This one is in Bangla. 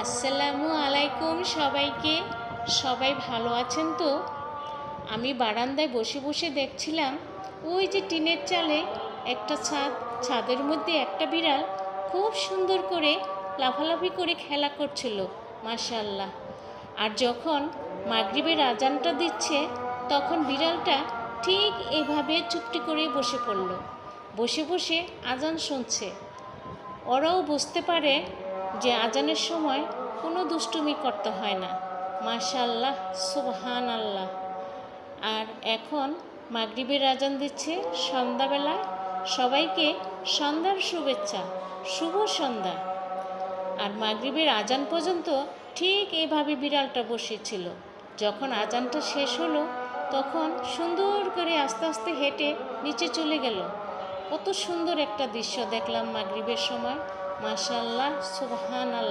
আসসালামু আলাইকুম সবাইকে। সবাই ভালো আছেন তো? আমি বারান্দায় বসে বসে দেখছিলাম ওই যে টিনের চালে একটা ছাদের মধ্যে একটা বিড়াল খুব সুন্দর করে লাফালাফি করে খেলা করছিল, মাশাআল্লাহ। আর যখন মাগরিবের আজানটা দিচ্ছে তখন বিড়ালটা ঠিক এভাবে চুপটি করে বসে পড়ল, বসে বসে আজান শুনছে। ওরাও বুঝতে পারে যে আজানের সময় কোনো দুষ্টুমি করতে হয় না। মাশাআল্লাহ, সুবহান আল্লাহ। আর এখন মাগরিবের আজান দিচ্ছে সন্ধ্যাবেলায়। সবাইকে সন্ধ্যার শুভেচ্ছা, শুভ সন্ধ্যা। আর মাগরিবের আজান পর্যন্ত ঠিক এভাবে বিড়ালটা বসেছিল। যখন আজানটা শেষ হলো তখন সুন্দর করে আস্তে আস্তে হেঁটে নিচে চলে গেল। কত সুন্দর একটা দৃশ্য দেখলাম মাগরিবের সময়। মাশাআল্লাহ, সুবহানাল্লাহ।